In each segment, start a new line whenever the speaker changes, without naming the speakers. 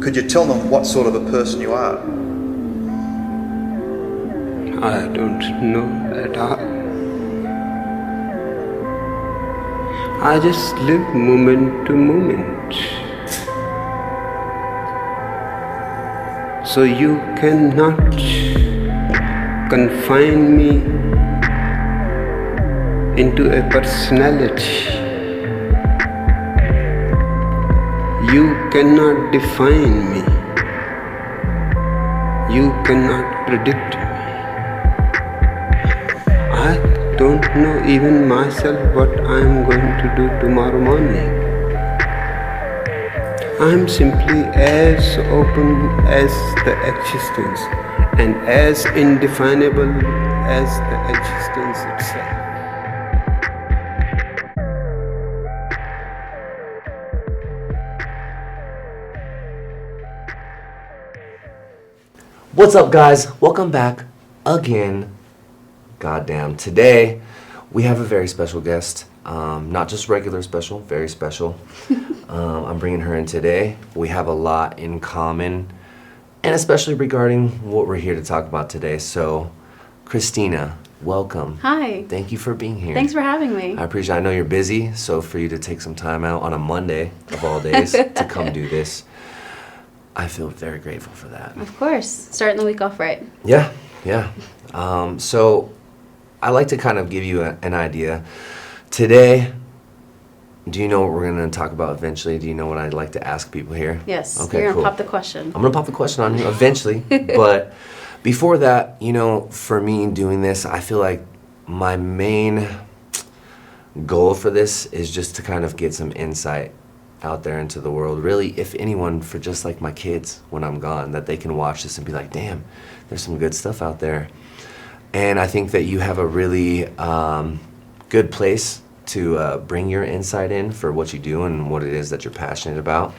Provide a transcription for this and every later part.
Could you tell them what sort of a person you are?
I don't know at all. I just live moment to moment. So you cannot confine me into a personality. You cannot define me. You cannot predict me. I don't know even myself what I am going to do tomorrow morning. I am simply as open as the existence and as indefinable as the existence itself.
What's up, guys? Welcome back again. Goddamn. Today, we have a very special guest. Not just regular special, very special. I'm bringing her in today. We have a lot in common, and especially regarding what we're here to talk about today. So, Christina, welcome.
Hi.
Thank you for being here.
Thanks for having me.
I appreciate it. I know you're busy, so for you to take some time out on a Monday, of all days, to come do this, I feel very grateful for that.
Of course. Starting the week off right.
Yeah. So I like to kind of give you an idea. Today, do you know what we're going to talk about eventually? Do you know what I'd like to ask people here?
Yes.
Okay,
You're going to
cool.
pop the question.
I'm going to pop the question on you eventually. But before that, for me doing this, I feel like my main goal for this is just to kind of get some insight out there into the world. Really, if anyone, for just like my kids when I'm gone, that they can watch this and be like, damn, there's some good stuff out there. And I think that you have a really good place to bring your insight in for what you do and what it is that you're passionate about.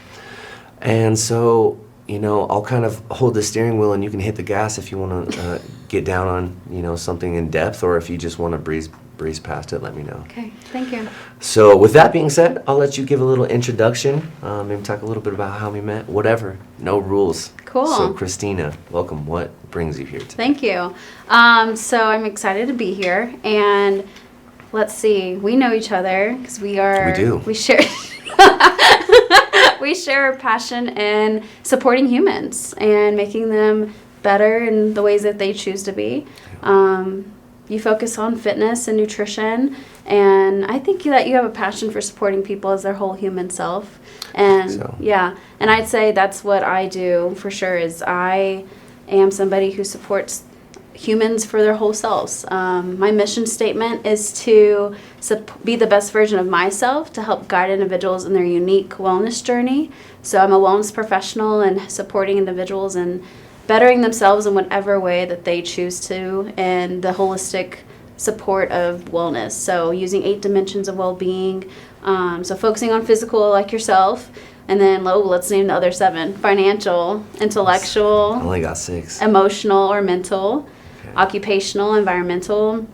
And so, I'll kind of hold the steering wheel and you can hit the gas if you want to get down on, something in depth, or if you just want to breeze past it, let me know.
Okay, thank you.
So with that being said, I'll let you give a little introduction, maybe talk a little bit about how we met, whatever, no rules.
Cool.
So Christina, welcome. What brings you here today?
Thank you. So I'm excited to be here, and let's see, we know each other because we do. We share we share a passion in supporting humans and making them better in the ways that they choose to be. You focus on fitness and nutrition, and I think that you have a passion for supporting people as their whole human self. And and I'd say that's what I do for sure, is I am somebody who supports humans for their whole selves. My mission statement is to be the best version of myself to help guide individuals in their unique wellness journey. So I'm a wellness professional and supporting individuals and bettering themselves in whatever way that they choose to, and the holistic support of wellness. So using 8 dimensions of well-being, so focusing on physical like yourself, and then let's name the other 7: financial, intellectual,
I only got 6.
Emotional or mental, occupational, environmental,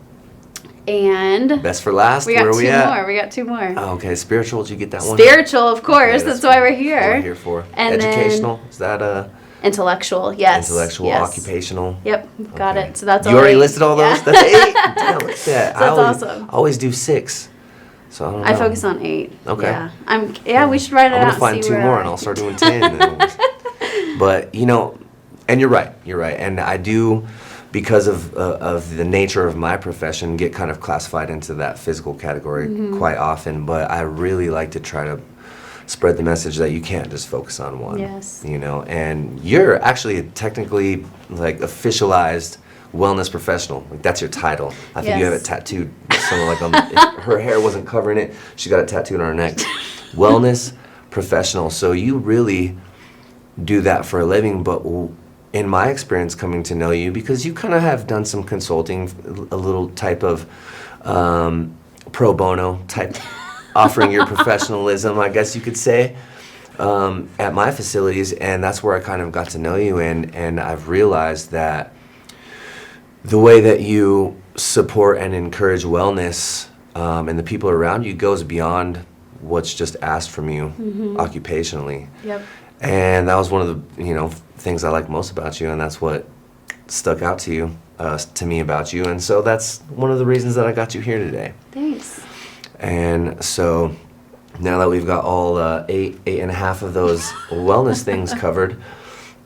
and
best for last.
We got
Where are we at?
We got 2 more.
Oh, okay. Spiritual, did you get that one?
Spiritual, of course.
Okay,
that's why we're here.
What we're here for.
And
educational, is that
intellectual, yes.
Intellectual,
yes.
Occupational.
Yep, got it. So that's
you
all
already
8.
listed all those?
Yeah.
That's 8. Damn, look at that.
So that's awesome.
I always do 6. So I don't know.
I focus on 8.
Okay.
Yeah. We should write it out.
I'm gonna find 2 more, and I'll start doing 10. But and you're right. And I do, because of the nature of my profession, get kind of classified into that physical category quite often. But I really like to try to spread the message that you can't just focus on one.
Yes.
And you're actually technically like officialized wellness professional. Like, that's your title. I think you have it tattooed somewhere, like if her hair wasn't covering it, she got it tattooed on her neck. Wellness professional. So you really do that for a living, but in my experience coming to know you, because you kind of have done some consulting, a little type of pro bono type offering your professionalism, I guess you could say, at my facilities, and that's where I kind of got to know you, and I've realized that the way that you support and encourage wellness and the people around you goes beyond what's just asked from you occupationally.
Yep.
And that was one of the, things I like most about you, and that's what stuck out to me about you. And so that's one of the reasons that I got you here today.
Thanks.
And so now that we've got all eight and a half of those wellness things covered,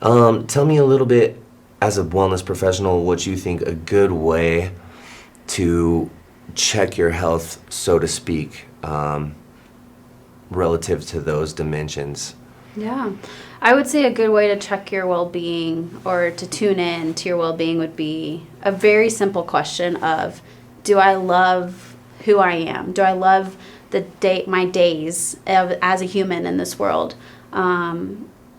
tell me a little bit, as a wellness professional, what you think a good way to check your health, so to speak, relative to those dimensions.
Yeah. I would say a good way to check your well-being or to tune in to your well-being would be a very simple question of, do I love who I am? Do I love my days as a human in this world?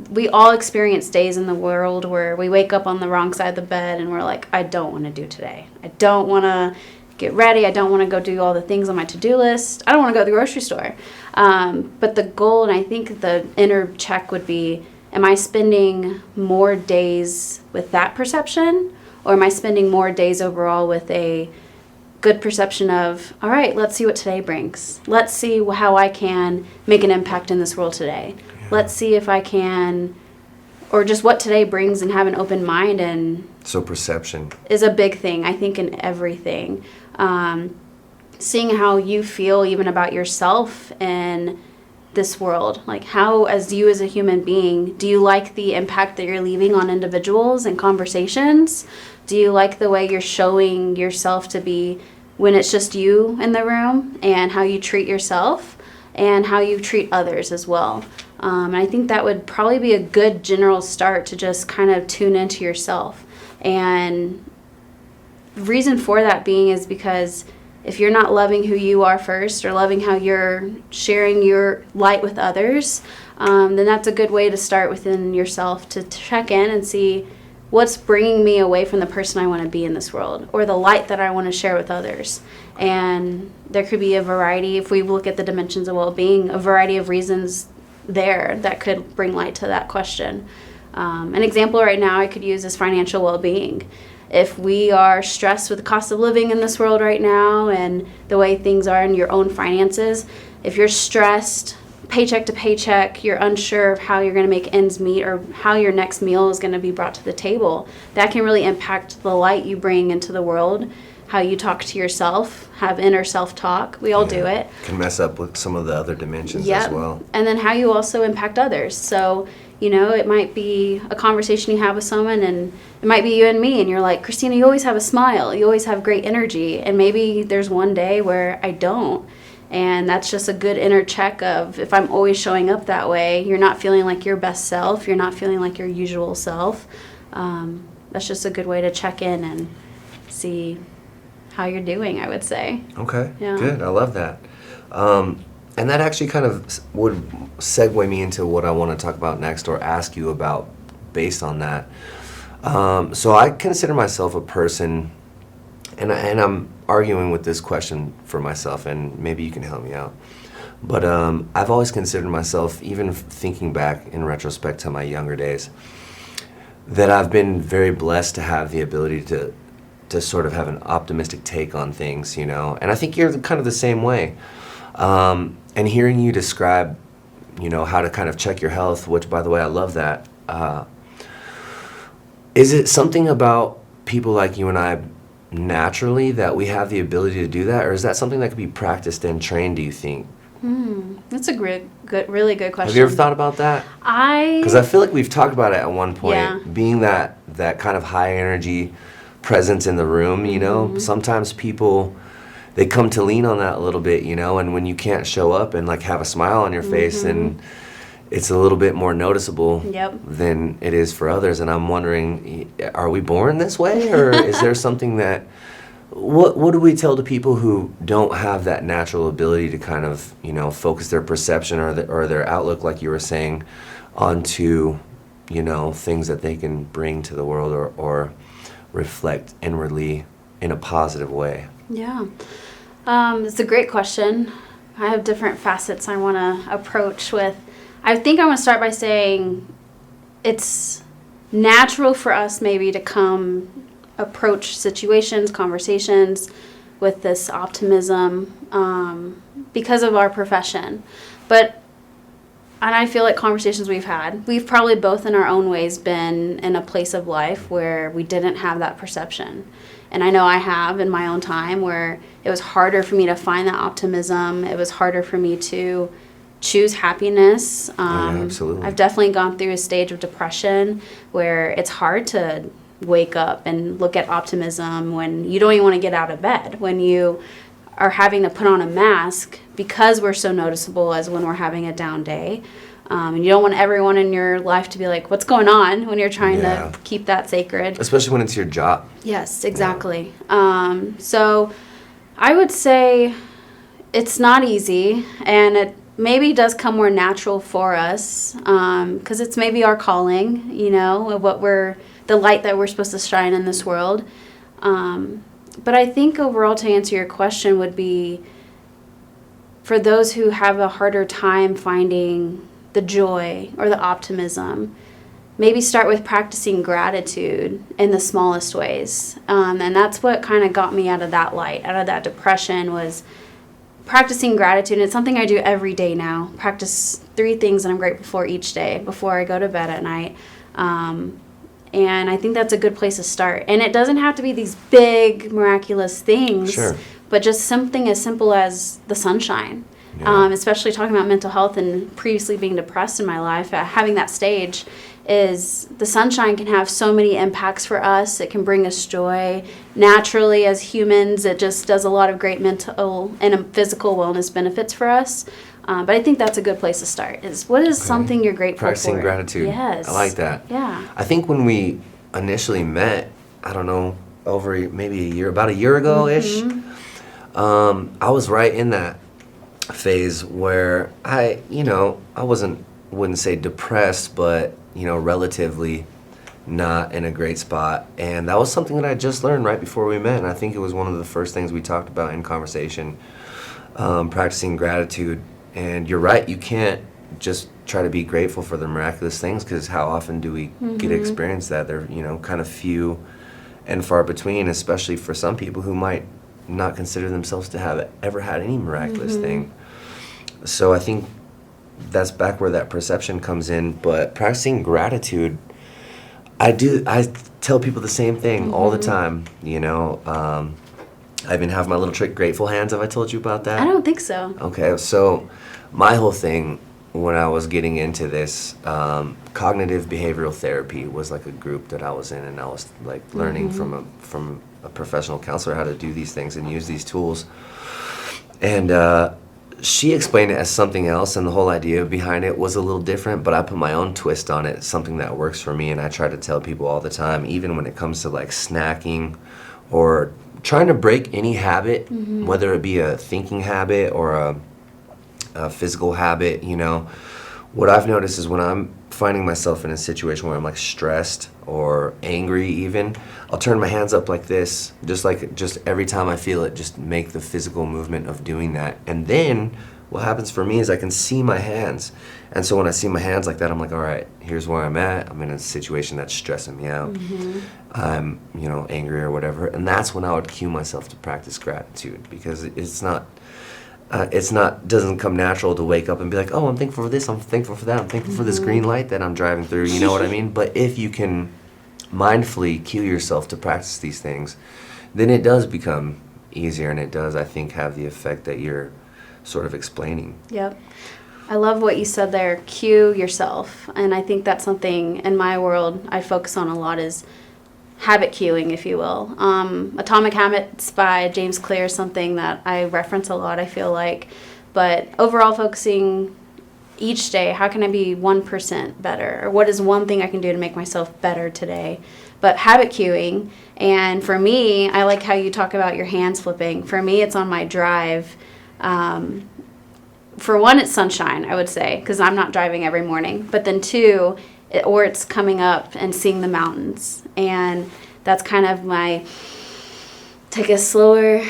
We all experience days in the world where we wake up on the wrong side of the bed and we're like, I don't want to do today. I don't want to get ready. I don't want to go do all the things on my to-do list. I don't want to go to the grocery store. But the goal, and I think the inner check would be, am I spending more days with that perception, or am I spending more days overall with a good perception of, all right, let's see what today brings. Let's see how I can make an impact in this world today. Yeah. Let's see if I can, or just what today brings, and have an open mind. And
so perception
is a big thing, I think, in everything. Seeing how you feel even about yourself in this world. Like, how, as you as a human being, do you like the impact that you're leaving on individuals and conversations? Do you like the way you're showing yourself to be when it's just you in the room, and how you treat yourself and how you treat others as well? And I think that would probably be a good general start to just kind of tune into yourself. And the reason for that being is because if you're not loving who you are first, or loving how you're sharing your light with others, then that's a good way to start within yourself, to check in and see what's bringing me away from the person I want to be in this world, or the light that I want to share with others. And there could be a variety, if we look at the dimensions of well-being, a variety of reasons there that could bring light to that question. An example right now I could use is financial well-being. If we are stressed with the cost of living in this world right now and the way things are in your own finances, if you're stressed, paycheck to paycheck, you're unsure of how you're going to make ends meet or how your next meal is going to be brought to the table, that can really impact the light you bring into the world, how you talk to yourself, have inner self-talk. We all do it.
Can mess up with some of the other dimensions as well.
And then how you also impact others. So, it might be a conversation you have with someone, and it might be you and me, and you're like, Christina, you always have a smile. You always have great energy. And maybe there's one day where I don't. And that's just a good inner check of, if I'm always showing up that way, you're not feeling like your best self, you're not feeling like your usual self. That's just a good way to check in and see how you're doing, I would say.
Okay,
Yeah.
Good. I love that. And that actually kind of would segue me into what I want to talk about next, or ask you about based on that. So I consider myself a person, and I'm arguing with this question for myself, and maybe you can help me out. But I've always considered myself, even thinking back in retrospect to my younger days, that I've been very blessed to have the ability to sort of have an optimistic take on things, And I think you're kind of the same way. And hearing you describe, how to kind of check your health, which, by the way, I love that. Is it something about people like you and I naturally that we have the ability to do that, or is that something that could be practiced and trained, do you think?
That's a really good question.
Have you ever thought about that? Because I feel like we've talked about it at one point,
Yeah.
being that kind of high energy presence in the room,
Mm-hmm.
Sometimes people, they come to lean on that a little bit, and when you can't show up and like have a smile on your face, and it's a little bit more noticeable than it is for others. And I'm wondering, are we born this way, or is there something that, what do we tell to people who don't have that natural ability to kind of, focus their perception or their outlook, like you were saying, onto, things that they can bring to the world or reflect inwardly in a positive way?
Yeah. It's a great question. I have different facets I want to approach with. I think I want to start by saying it's natural for us maybe to approach situations, conversations with this optimism because of our profession. But and I feel like conversations we've probably both in our own ways been in a place of life where we didn't have that perception. And I know I have in my own time where it was harder for me to find that optimism. It was harder for me to choose happiness.
Absolutely.
I've definitely gone through a stage of depression where it's hard to wake up and look at optimism when you don't even want to get out of bed, when you are having to put on a mask because we're so noticeable as when we're having a down day. And you don't want everyone in your life to be like, what's going on, when you're trying to keep that sacred.
Especially when it's your job.
Yes, exactly. So I would say it's not easy, and it maybe does come more natural for us because it's maybe our calling, you know, of the light that we're supposed to shine in this world. But I think overall, to answer your question, would be for those who have a harder time finding the joy or the optimism, maybe start with practicing gratitude in the smallest ways. And that's what kind of got me out of that light, out of that depression, was practicing gratitude. It's something I do every day now. Practice 3 things that I'm grateful for each day before I go to bed at night. And I think that's a good place to start. And it doesn't have to be these big, miraculous things, but just something as simple as the sunshine. Especially talking about mental health and previously being depressed in my life, having that stage is the sunshine can have so many impacts for us. It can bring us joy. Naturally, as humans, it just does a lot of great mental and physical wellness benefits for us. But I think that's a good place to start. Is what is something you're grateful
Practicing
for?
gratitude.
Yes.
I like that.
Yeah.
I think when we initially met, I don't know, over maybe about a year ago-ish, I was right in that phase where I wouldn't say depressed, but, relatively not in a great spot. And that was something that I just learned right before we met. And I think it was one of the first things we talked about in conversation, practicing gratitude. And you're right, you can't just try to be grateful for the miraculous things, because how often do we get to experience that? They're, kind of few and far between, especially for some people who might not consider themselves to have ever had any miraculous thing. So I think that's back where that perception comes in. But practicing gratitude, I tell people the same thing all the time, I even have my little trick, grateful hands. Have I told you about that?
I don't think so.
Okay, so my whole thing when I was getting into this, cognitive behavioral therapy was like a group that I was in, and I was like learning from a professional counselor how to do these things and use these tools. And she explained it as something else, and the whole idea behind it was a little different, but I put my own twist on it, something that works for me. And I try to tell people all the time, even when it comes to like snacking or trying to break any habit, whether it be a thinking habit or a physical habit, what I've noticed is when I'm finding myself in a situation where I'm like stressed or angry even, I'll turn my hands up like this, just every time I feel it, just make the physical movement of doing that. And then what happens for me is I can see my hands. And so when I see my hands like that, I'm like, all right, here's where I'm at. I'm in a situation that's stressing me out. I'm, angry or whatever. And that's when I would cue myself to practice gratitude, because doesn't come natural to wake up and be like, oh, I'm thankful for this, I'm thankful for that, I'm thankful for this green light that I'm driving through, you know what I mean? But if you can mindfully cue yourself to practice these things, then it does become easier, and it does, I think, have the effect that you're sort of explaining. Yep.
I love what you said there, cue yourself. And I think that's something in my world I focus on a lot, is habit cueing, if you will. Atomic Habits by James Clear is something that I reference a lot, I feel like. But overall, focusing each day, how can I be 1% better? Or what is one thing I can do to make myself better today? But habit cueing, and for me, I like how you talk about your hands flipping. For me, it's on my drive. For one, it's sunshine, I would say, because I'm not driving every morning. But then 2, it's coming up and seeing the mountains. And that's kind of my take a slower,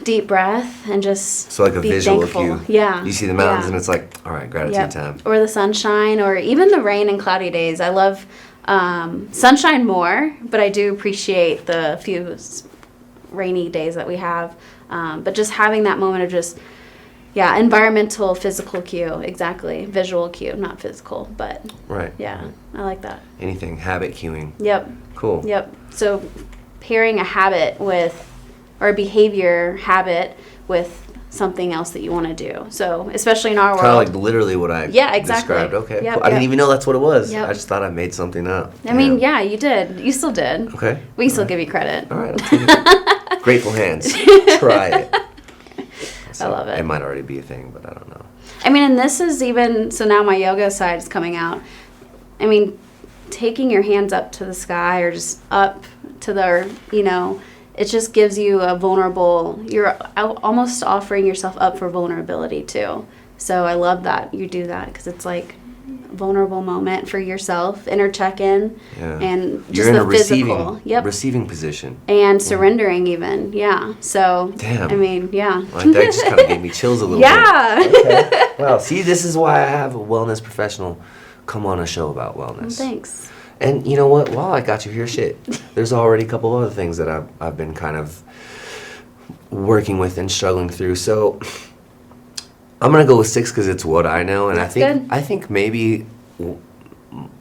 deep breath and just
so like a
be
visual
thankful.
cue.
Yeah.
You see the mountains and it's like, all right, gratitude time.
Or the sunshine, or even the rain and cloudy days. I love sunshine more, but I do appreciate the few rainy days that we have. But just having that moment of just Yeah, environmental, physical cue, exactly. Visual cue, not physical, but
Right.
yeah, I like that.
Anything, habit cueing.
Yep.
Cool.
Yep. So pairing a habit with, or a behavior habit with something else that you want to do. So especially in our
Kind of
world.
like literally what I
Yeah, exactly.
described. Okay.
Yep,
Cool. I didn't
yep.
even know that's what it was.
Yep.
I just thought I made something up.
I mean, yeah, you did. You still did.
Okay.
We can still give you credit.
All right. I'll take it. Grateful hands. Try it.
I love it.
It might already be a thing, but I don't know.
I mean, and this is even, so now my yoga side is coming out. I mean, taking your hands up to the sky or just up to the, it just gives you a vulnerable, you're almost offering yourself up for vulnerability too. So I love that you do that because it's like a vulnerable moment for yourself, inner check-in,
Yeah.
and just
You're in
the
a
physical.
receiving position.
And surrendering even, yeah. So,
Damn.
I mean, yeah.
Like that just kind of gave me chills a little
Yeah.
bit. Okay. Wow. See, this is why I have a wellness professional come on a show about wellness.
Thanks.
And you know what? While I got you here, there's already a couple other things that I've been kind of working with and struggling through. So I'm gonna go with 6 because it's what I know, and
That's
I think maybe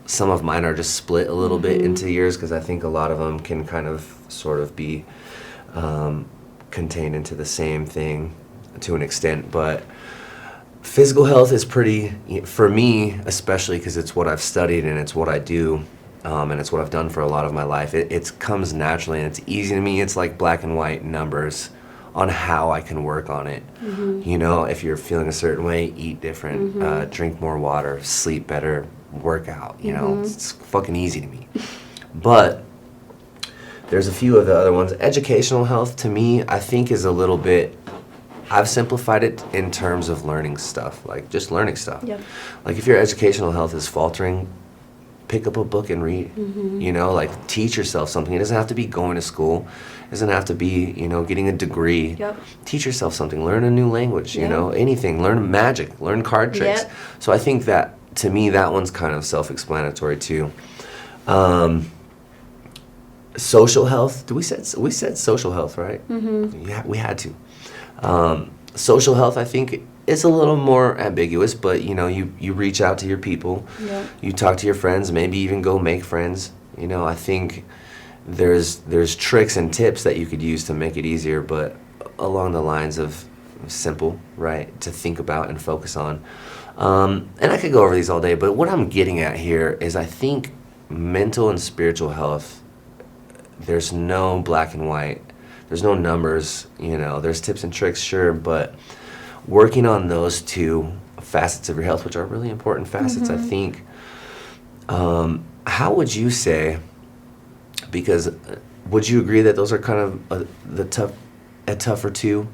some of mine are just split a little bit into years because I think a lot of them can kind of sort of be contained into the same thing to an extent, but. Physical health is pretty, for me especially, because it's what I've studied and it's what I do, and it's what I've done for a lot of my life. It comes naturally and it's easy to me. It's like black and white numbers on how I can work on it. If you're feeling a certain way, eat different, drink more water, sleep better, work out. It's fucking easy to me. But there's a few of the other ones. Educational health, to me, I think is a little bit... I've simplified it in terms of learning stuff, like just learning stuff.
Yep.
Like if your educational health is faltering, pick up a book and read. Like teach yourself something. It doesn't have to be going to school. It doesn't have to be, getting a degree.
Yep.
Teach yourself something. Learn a new language, anything. Learn magic. Learn card tricks.
Yep.
So I think that, to me, that one's kind of self-explanatory too. Social health. We said social health, right? Yeah, we had to. Social health, I think, is a little more ambiguous, but you reach out to your people, you talk to your friends, maybe even go make friends. I think there's tricks and tips that you could use to make it easier, but along the lines of simple, right, to think about and focus on. And I could go over these all day, but what I'm getting at here is I think mental and spiritual health, there's no black and white. There's no numbers, there's tips and tricks, sure, but working on those two facets of your health, which are really important facets, I think, how would you say, because would you agree that those are kind of a tougher two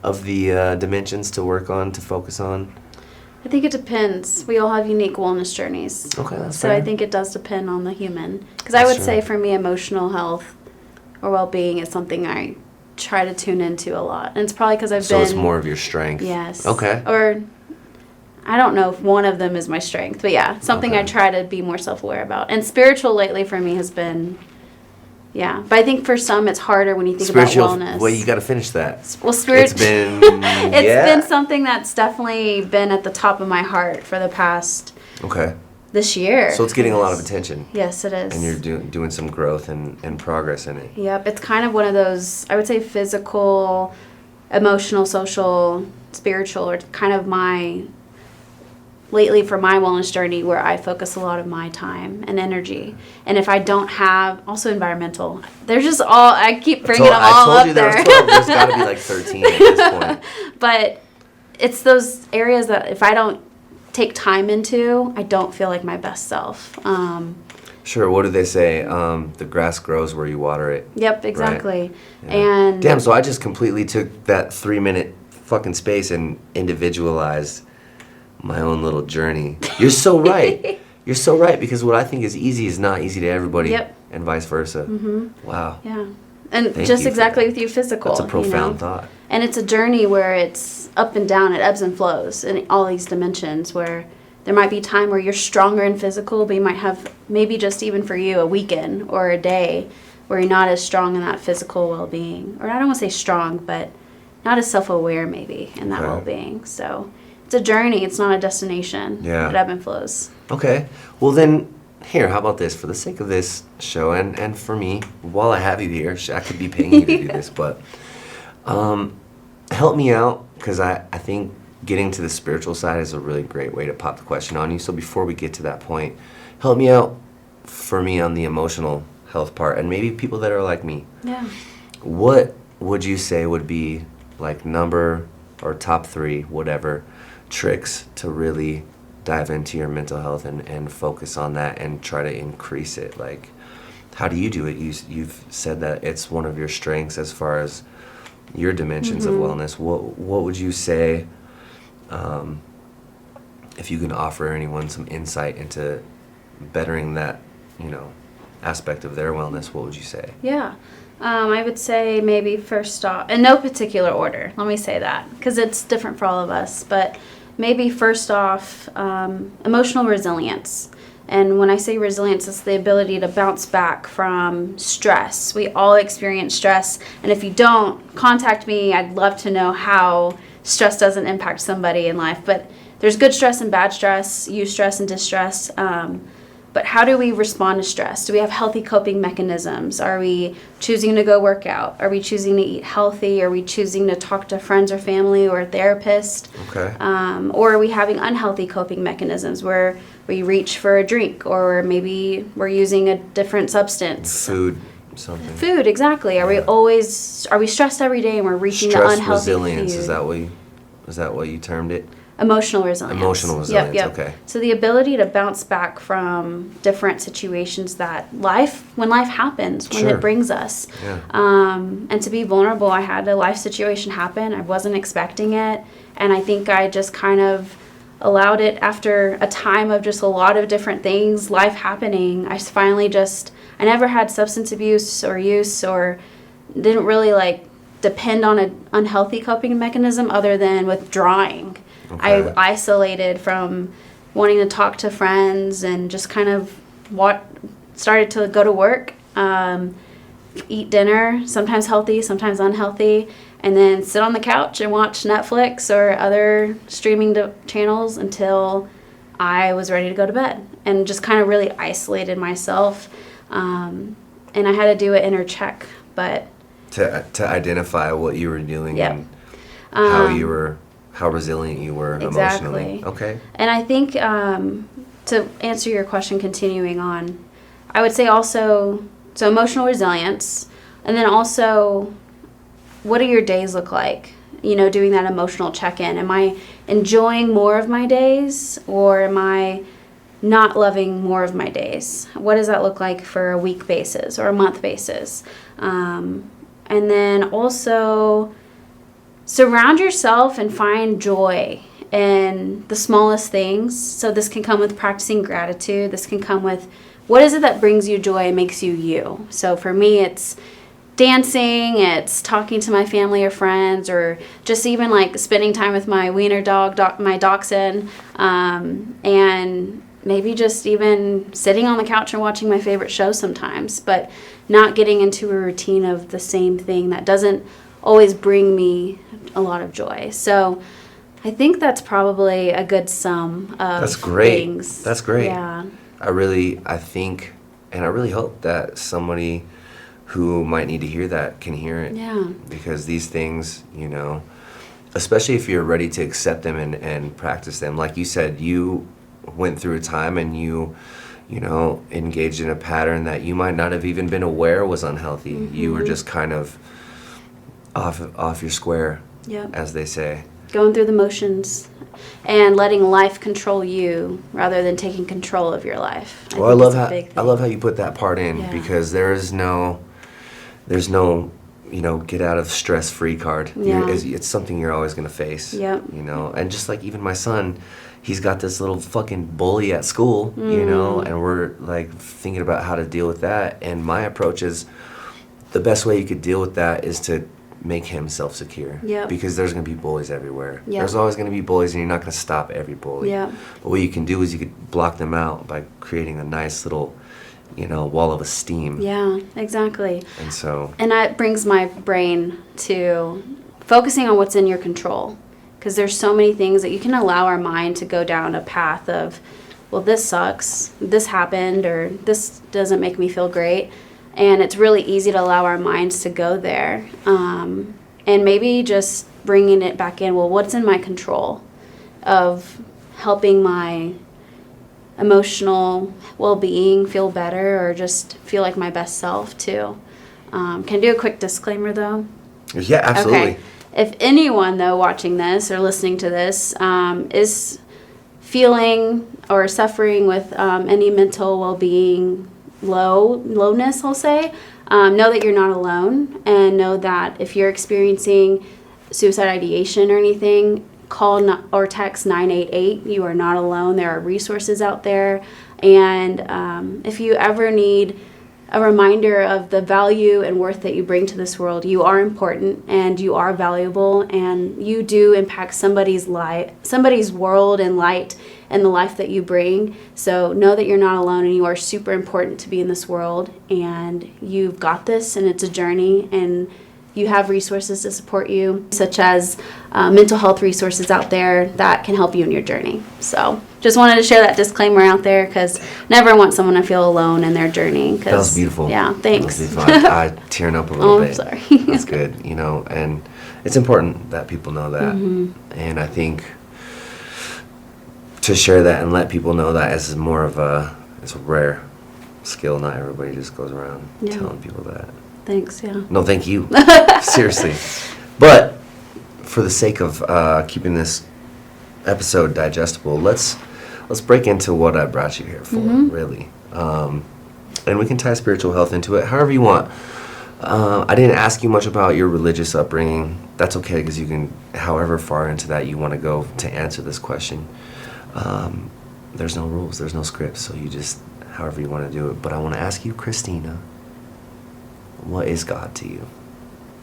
of the dimensions to work on, to focus on?
I think it depends. We all have unique wellness journeys.
Okay, that's
so
fair.
I think it does depend on the human. Because I would say for me, emotional health or well-being is something I try to tune into a lot. And it's probably because I've been...
So it's more of your strength.
Yes.
Okay.
Or I don't know if one of them is my strength, but yeah, something
Okay.
I try to be more self-aware about. And spiritual lately for me has been... Yeah, but I think for some it's harder when you think
Spiritual,
about wellness.
well, you got to finish that.
Well,
It's been,
it's
yeah.
been something that's definitely been at the top of my heart for the past
Okay.
this year.
So it's getting a lot of attention.
Yes, it is.
And you're doing some growth and progress in it.
Yep, it's kind of one of those, I would say physical, emotional, social, spiritual, or kind of my, lately for my wellness journey where I focus a lot of my time and energy. And if I don't have, also environmental, they're just all, I keep bringing them all up there.
I told you there was 12, there's got to be like 13 at this point.
But it's those areas that if I don't take time into, I don't feel like my best self.
Sure, what do they say? The grass grows where you water it.
Yep, exactly.
Right? Yeah.
And
damn, so I just completely took that 3-minute fucking space and individualized my own little journey. You're so right. You're so right, because what I think is easy is not easy to everybody.
Yep.
And vice versa. Wow.
yeah. And
Thank
just
you for
exactly
that.
with you physical.
That's a profound
know?
thought.
And it's a journey where it's up and down, it ebbs and flows in all these dimensions where there might be time where you're stronger in physical, but you might have maybe just even for you a weekend or a day where you're not as strong in that physical well-being. Or I don't want to say strong, but not as self-aware maybe in that
Okay.
well-being. So it's a journey. It's not a destination.
Yeah.
It ebb and flows.
Okay. Well, then, here, how about this? For the sake of this show, and for me, while I have you here, I could be paying you to do this, but help me out, because I think getting to the spiritual side is a really great way to pop the question on you. So before we get to that point, help me out for me on the emotional health part, and maybe people that are like me.
Yeah.
What would you say would be like number or top 3, whatever, tricks to really dive into your mental health and focus on that and try to increase it? Like, how do you do it? You've said that it's one of your strengths as far as your dimensions of wellness. What would you say, if you can offer anyone some insight into bettering that, aspect of their wellness, what would you say?
Yeah. I would say maybe first off, in no particular order, let me say that, because it's different for all of us, but maybe first off, emotional resilience. And when I say resilience, it's the ability to bounce back from stress. We all experience stress, and if you don't, contact me. I'd love to know how stress doesn't impact somebody in life. But there's good stress and bad stress, eustress and distress. But how do we respond to stress? Do we have healthy coping mechanisms? Are we choosing to go work out? Are we choosing to eat healthy? Are we choosing to talk to friends or family or a therapist?
Okay.
Or are we having unhealthy coping mechanisms where we reach for a drink, or maybe we're using a different substance?
Something.
Food, exactly. Are we stressed every day and we're reaching
Stress
the unhealthy
resilience,
food?
is that what you termed it?
Emotional resilience.
Emotional resilience,
Yep.
okay.
So the ability to bounce back from different situations that when life happens, when
Sure.
it brings us.
Yeah.
And to be vulnerable. I had a life situation happen. I wasn't expecting it. And I think I just kind of allowed it after a time of just a lot of different things, life happening. I never had substance abuse or use, or didn't really depend on an unhealthy coping mechanism other than withdrawing.
Okay.
I isolated from wanting to talk to friends and just kind of started to go to work, eat dinner, sometimes healthy, sometimes unhealthy, and then sit on the couch and watch Netflix or other streaming channels until I was ready to go to bed, and just kind of really isolated myself. And I had to do an inner check, but
To identify what you were doing
Yep.
and how resilient you were emotionally.
Exactly.
Okay.
And I think to answer your question, continuing on, I would say also, so emotional resilience, and then also, what do your days look like? Doing that emotional check-in. Am I enjoying more of my days, or am I not loving more of my days? What does that look like for a week basis or a month basis? And then also, surround yourself and find joy in the smallest things. So this can come with practicing gratitude. This can come with, what is it that brings you joy and makes you you? So for me, it's dancing, it's talking to my family or friends, or just even spending time with my wiener dog, my dachshund, and maybe just even sitting on the couch and watching my favorite show sometimes, but not getting into a routine of the same thing that doesn't always bring me a lot of joy. So I think that's probably a good sum of
That's great.
things.
That's great.
Yeah.
I think, and I really hope that somebody who might need to hear that can hear it.
Yeah.
Because these things, especially if you're ready to accept them and practice them. Like you said, you went through a time and you engaged in a pattern that you might not have even been aware was unhealthy.
Mm-hmm.
You were just kind of off your square,
Yep.
as they say.
Going through the motions and letting life control you rather than taking control of your life.
I love how you put that part in,
Yeah.
because there's no get out of stress free card.
Yeah.
It's something you're always going to face.
Yep.
And just like even my son, he's got this little fucking bully at school, and we're thinking about how to deal with that. And my approach is, the best way you could deal with that is to make him self-secure.
Yep.
Because there's going to be bullies everywhere.
Yep.
There's always going to be bullies, and you're not going to stop every bully.
Yep.
But what you can do is you could block them out by creating a nice little, wall of esteem.
Yeah, exactly.
And so...
And that brings my brain to focusing on what's in your control. Because there's so many things that you can allow our mind to go down a path of, well, this sucks, this happened, or this doesn't make me feel great. And it's really easy to allow our minds to go there. And maybe just bringing it back in, well, what's in my control of helping my emotional well-being feel better, or just feel like my best self too. Can I do a quick disclaimer though?
Yeah, absolutely.
Okay. If anyone though watching this or listening to this is feeling or suffering with any mental well-being lowness, I'll say, know that you're not alone, and know that if you're experiencing suicide ideation or anything, call or text 988. You are not alone. There are resources out there. And if you ever need a reminder of the value and worth that you bring to this world, you are important and you are valuable, and you do impact somebody's life, somebody's world and light and the life that you bring. So know that you're not alone, and you are super important to be in this world, and you've got this, and it's a journey, and you have resources to support you, such as mental health resources out there that can help you in your journey. So just wanted to share that disclaimer out there, because never want someone to feel alone in their journey.
That was beautiful.
Yeah, thanks.
That was beautiful. I tearing up a little bit.
I'm sorry.
That's good, and it's important that people know that. And I think to share that and let people know that is more of it's a rare skill. Not everybody just goes around telling people that.
Thanks, yeah.
No, thank you. Seriously. But for the sake of keeping this episode digestible, let's break into what I brought you here for, really. And we can tie spiritual health into it however you want. I didn't ask you much about your religious upbringing. That's okay, because you can, however far into that you want to go to answer this question. There's no rules, there's no scripts, so you just, however you want to do it. But I want to ask you, Christina, what is God to you?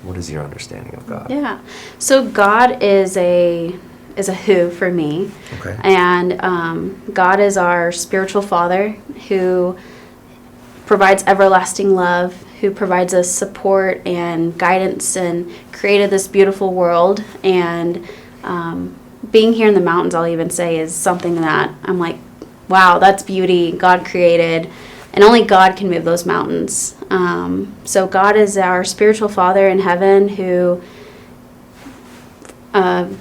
What is your understanding of God?
Yeah. So God is a who for me.
Okay.
And God is our spiritual Father who provides everlasting love, who provides us support and guidance, and created this beautiful world. And being here in the mountains, I'll even say, is something that I'm like, wow, that's beauty God created. And only God can move those mountains. So God is our spiritual Father in heaven who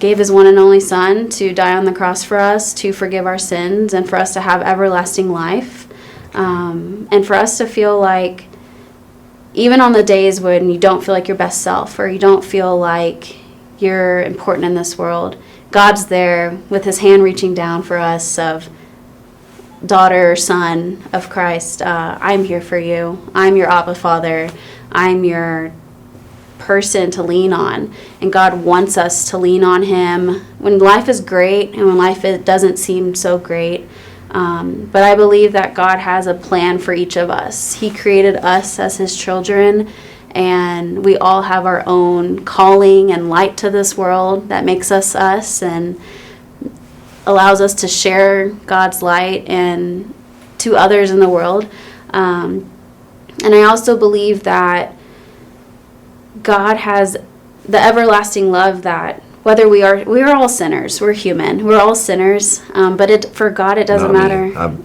gave his one and only Son to die on the cross for us, to forgive our sins, and for us to have everlasting life. And for us to feel like, even on the days when you don't feel like your best self, or you don't feel like you're important in this world, God's there with his hand reaching down for us of, daughter or son of Christ, I'm here for you. I'm your Abba Father. I'm your person to lean on. And God wants us to lean on him when life is great and when life doesn't seem so great. But I believe that God has a plan for each of us. He created us as his children, and we all have our own calling and light to this world that makes us us, and allows us to share God's light and to others in the world. And I also believe that God has the everlasting love that whether we are all sinners, we're human, we're all sinners, but for God it doesn't matter.
I've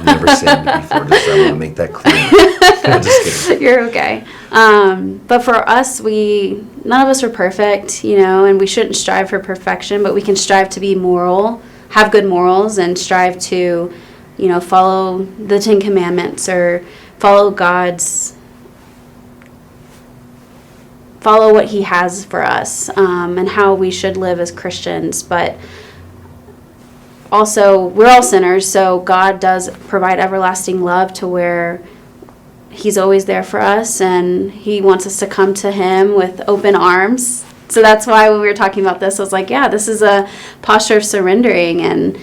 never sinned before, just I want to make that clear. I'm just kidding.
You're okay. But for us, none of us are perfect, and we shouldn't strive for perfection, but we can strive to be moral, have good morals, and strive to, follow the 10 Commandments, or follow what he has for us, and how we should live as Christians. But also, we're all sinners, so God does provide everlasting love to where he's always there for us, and he wants us to come to him with open arms. So that's why when we were talking about this, I was like, yeah, this is a posture of surrendering and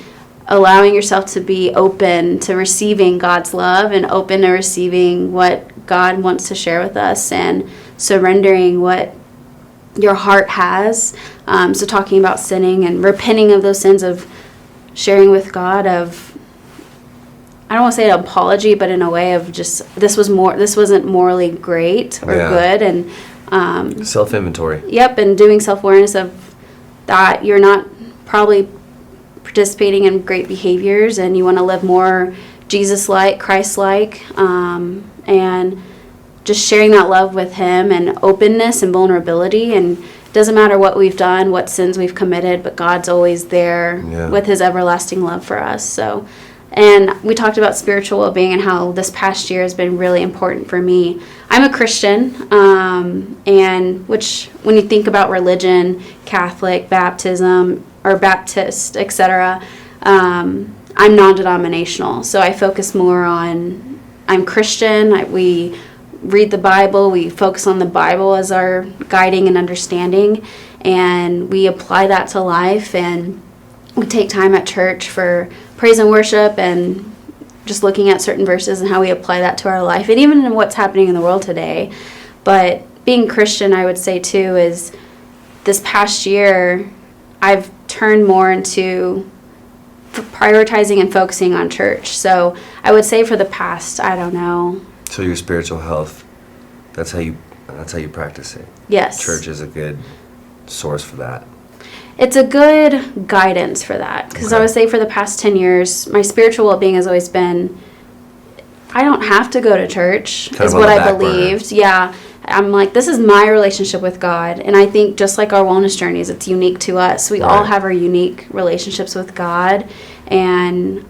allowing yourself to be open to receiving God's love, and open to receiving what God wants to share with us, and surrendering what your heart has. So talking about sinning and repenting of those sins, of sharing with God, of, I don't want to say an apology, but in a way of just, this wasn't morally great or good, and
Self-inventory.
Yep, and doing self-awareness of that you're not probably participating in great behaviors, and you want to live more Jesus-like, Christ-like, and just sharing that love with him and openness and vulnerability. And it doesn't matter what we've done, what sins we've committed, but God's always there with his everlasting love for us. So, and we talked about spiritual well-being and how this past year has been really important for me. I'm a Christian, and which, when you think about religion, Catholic, baptism, or Baptist, etc., I'm non-denominational. So I focus more on, I'm Christian, we read the Bible, we focus on the Bible as our guiding and understanding, and we apply that to life, and we take time at church for praise and worship and just looking at certain verses and how we apply that to our life, and even in what's happening in the world today. But being Christian, I would say too, is this past year I've turned more into prioritizing and focusing on church. So I would say for the past, I don't know.
So your spiritual health, that's how you practice it.
Yes.
Church is a good source for that.
It's a good guidance for that, because I would say for the past 10 years, my spiritual well-being has always been, I don't have to go to church, is what I believed. Yeah. I'm like, this is my relationship with God. And I think just like our wellness journeys, it's unique to us. We all have our unique relationships with God, and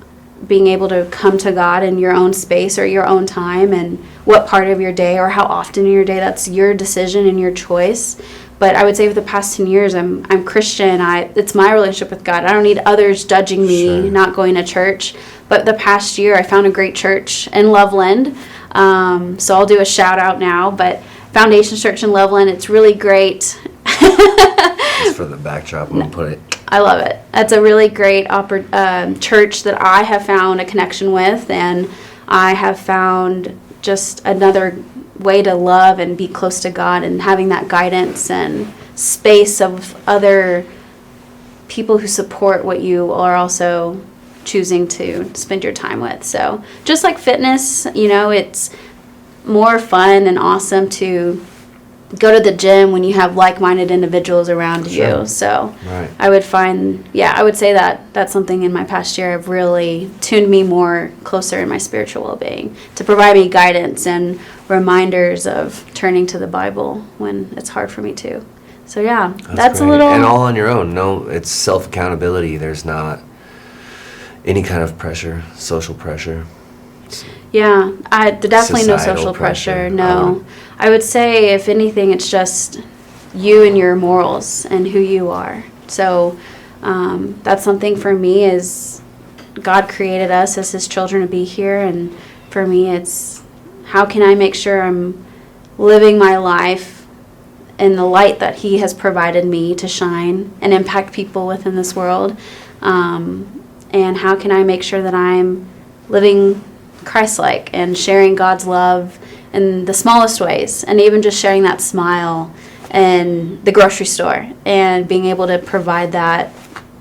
being able to come to God in your own space or your own time, and what part of your day or how often in your day, that's your decision and your choice. But I would say for the past 10 years, I'm Christian. It's my relationship with God. I don't need others judging me not going to church. But the past year, I found a great church in Loveland. So I'll do a shout out now. But Foundation Church in Loveland, it's really great.
Just for the backdrop, I'm gonna put it.
I love it. It's a really great church that I have found a connection with, and I have found just another way to love and be close to God, and having that guidance and space of other people who support what you are also choosing to spend your time with. So just like fitness, it's more fun and awesome to go to the gym when you have like-minded individuals around you. So I would say that that's something in my past year I've really tuned me more closer in my spiritual well-being, to provide me guidance and reminders of turning to the Bible when it's hard for me to. So that's
great.
a little...
And all on your own. No, it's self-accountability. There's not any kind of pressure, social pressure.
Yeah, definitely no social pressure. No. I would say, if anything, it's just you and your morals and who you are. So that's something for me, is God created us as his children to be here. And for me, it's how can I make sure I'm living my life in the light that he has provided me to shine and impact people within this world. And how can I make sure that I'm living Christ-like and sharing God's love in the smallest ways, and even just sharing that smile in the grocery store and being able to provide that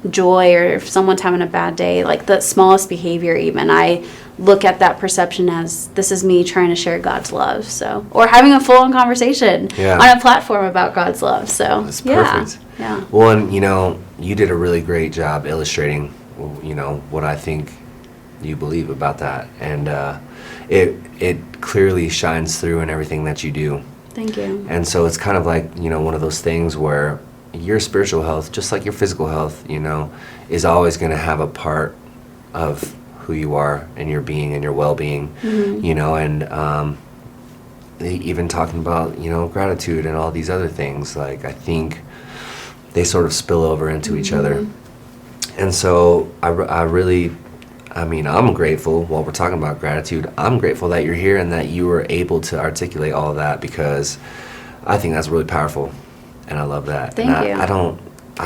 joy, or if someone's having a bad day, like the smallest behavior even, I look at that perception as this is me trying to share God's love. So, or having a full-on conversation on a platform about God's love. So
that's perfect.
Yeah.
Well, and you did a really great job illustrating what I think you believe about that, and it clearly shines through in everything that you do.
Thank you.
And so it's kind of like one of those things where your spiritual health, just like your physical health, is always going to have a part of who you are and your being and your well-being. And even talking about gratitude and all these other things, like I think they sort of spill over into each other. And so I'm grateful, while we're talking about gratitude, I'm grateful that you're here and that you were able to articulate all of that, because I think that's really powerful, and I love that.
Thank you.
I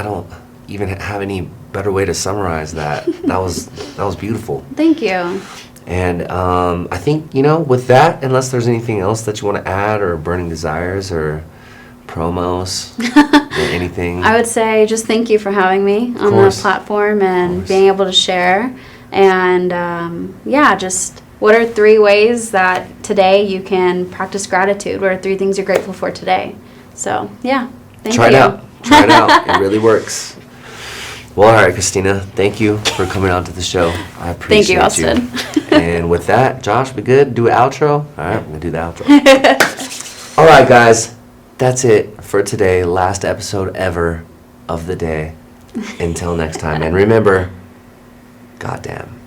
don't even have any better way to summarize that. That was beautiful.
Thank you.
And I think, with that, unless there's anything else that you want to add, or burning desires, or promos, or anything.
I would say just thank you for having me on the platform and being able to share. And just what are 3 ways that today you can practice gratitude? What are 3 things you're grateful for today? So, yeah. Thank
Try
you.
it out. Try it out. It really works. Well, all right, Christina, thank you for coming on to the show. I appreciate
Thank you, Austin.
And with that, Josh, we good? Do an outro? All right, I'm going to do the outro. All right, guys, that's it for today. Last episode ever of the day. Until next time. And remember, goddamn.